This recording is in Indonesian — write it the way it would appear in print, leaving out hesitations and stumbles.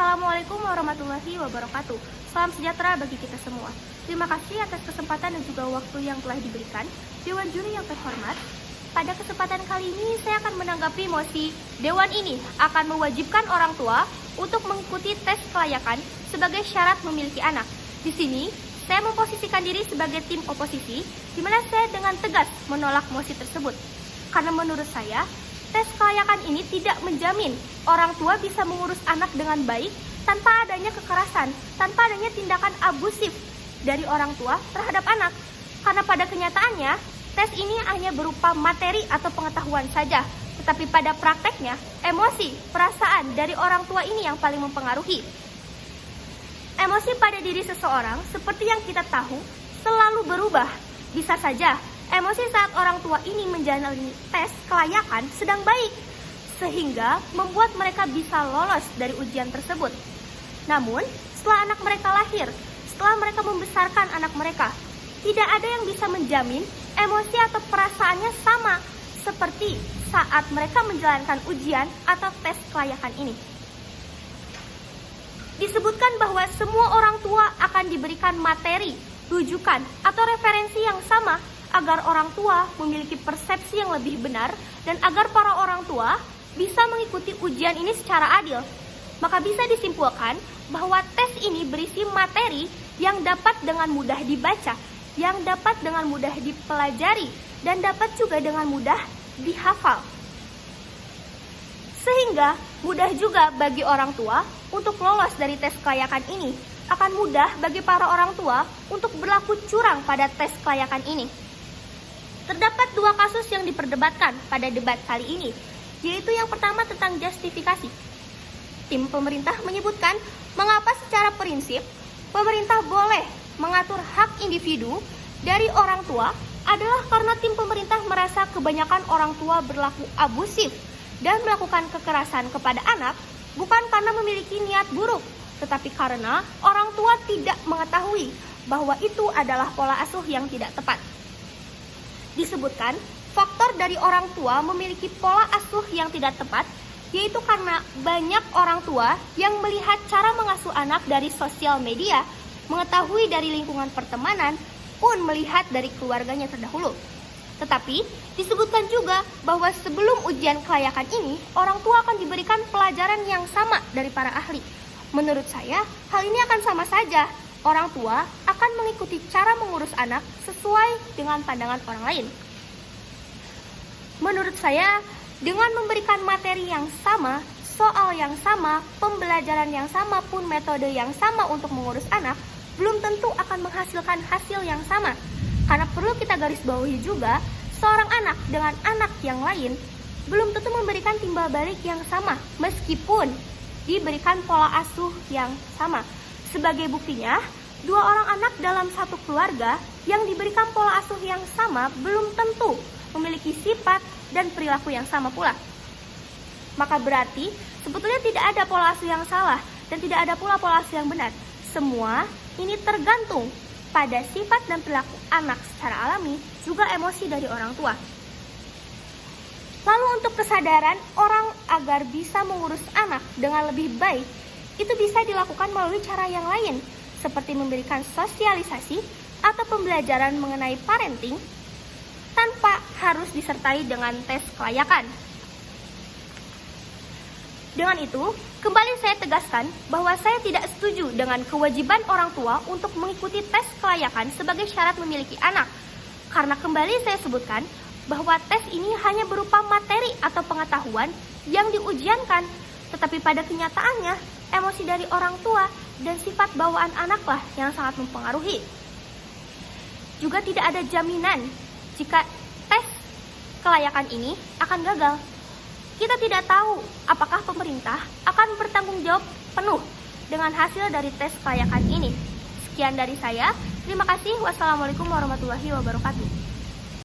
Assalamualaikum warahmatullahi wabarakatuh. Salam sejahtera bagi kita semua. Terima kasih atas kesempatan dan juga waktu yang telah diberikan. Dewan Juri yang terhormat, pada kesempatan kali ini saya akan menanggapi mosi Dewan ini akan mewajibkan orang tua untuk mengikuti tes kelayakan sebagai syarat memiliki anak. Di sini, saya memposisikan diri sebagai tim oposisi, di mana saya dengan tegas menolak mosi tersebut. Karena menurut saya, tes kelayakan ini tidak menjamin orang tua bisa mengurus anak dengan baik tanpa adanya kekerasan, tanpa adanya tindakan abusif dari orang tua terhadap anak. Karena pada kenyataannya, tes ini hanya berupa materi atau pengetahuan saja, tetapi pada prakteknya, emosi, perasaan dari orang tua ini yang paling mempengaruhi. Emosi pada diri seseorang, seperti yang kita tahu, selalu berubah. Bisa saja emosi saat orang tua ini menjalani tes kelayakan sedang baik, sehingga membuat mereka bisa lolos dari ujian tersebut. Namun, setelah anak mereka lahir, setelah mereka membesarkan anak mereka, tidak ada yang bisa menjamin emosi atau perasaannya sama seperti saat mereka menjalankan ujian atau tes kelayakan ini. Disebutkan bahwa semua orang tua akan diberikan materi, rujukan, atau referensi yang sama agar orang tua memiliki persepsi yang lebih benar dan agar para orang tua bisa mengikuti ujian ini secara adil. Maka bisa disimpulkan bahwa tes ini berisi materi yang dapat dengan mudah dibaca, yang dapat dengan mudah dipelajari, dan dapat juga dengan mudah dihafal. Sehingga mudah juga bagi orang tua untuk lolos dari tes kelayakan ini. Akan mudah bagi para orang tua untuk berlaku curang pada tes kelayakan ini. Terdapat dua kasus yang diperdebatkan pada debat kali ini, yaitu yang pertama tentang justifikasi. Tim pemerintah menyebutkan mengapa secara prinsip pemerintah boleh mengatur hak individu dari orang tua adalah karena tim pemerintah merasa kebanyakan orang tua berlaku abusif dan melakukan kekerasan kepada anak bukan karena memiliki niat buruk, tetapi karena orang tua tidak mengetahui bahwa itu adalah pola asuh yang tidak tepat. Disebutkan, faktor dari orang tua memiliki pola asuh yang tidak tepat, yaitu karena banyak orang tua yang melihat cara mengasuh anak dari sosial media, mengetahui dari lingkungan pertemanan, pun melihat dari keluarganya terdahulu. Tetapi, disebutkan juga bahwa sebelum ujian kelayakan ini, orang tua akan diberikan pelajaran yang sama dari para ahli. Menurut saya, hal ini akan sama saja. Orang tua akan mengikuti cara mengurus anak sesuai dengan pandangan orang lain. Menurut saya, dengan memberikan materi yang sama, soal yang sama, pembelajaran yang sama pun metode yang sama untuk mengurus anak, belum tentu akan menghasilkan hasil yang sama. Karena perlu kita garis bawahi juga, seorang anak dengan anak yang lain belum tentu memberikan timbal balik yang sama, meskipun diberikan pola asuh yang sama. Sebagai buktinya, dua orang anak dalam satu keluarga yang diberikan pola asuh yang sama belum tentu memiliki sifat dan perilaku yang sama pula. Maka berarti sebetulnya tidak ada pola asuh yang salah dan tidak ada pula pola asuh yang benar. Semua ini tergantung pada sifat dan perilaku anak secara alami, juga emosi dari orang tua. Lalu untuk kesadaran orang agar bisa mengurus anak dengan lebih baik, itu bisa dilakukan melalui cara yang lain, seperti memberikan sosialisasi atau pembelajaran mengenai parenting tanpa harus disertai dengan tes kelayakan. Dengan itu, kembali saya tegaskan bahwa saya tidak setuju dengan kewajiban orang tua untuk mengikuti tes kelayakan sebagai syarat memiliki anak. Karena kembali saya sebutkan bahwa tes ini hanya berupa materi atau pengetahuan yang diujiankan, tetapi pada kenyataannya, emosi dari orang tua dan sifat bawaan anaklah yang sangat mempengaruhi. Juga tidak ada jaminan jika tes kelayakan ini akan gagal. Kita tidak tahu apakah pemerintah akan bertanggung jawab penuh dengan hasil dari tes kelayakan ini. Sekian dari saya. Terima kasih. Wassalamualaikum warahmatullahi wabarakatuh.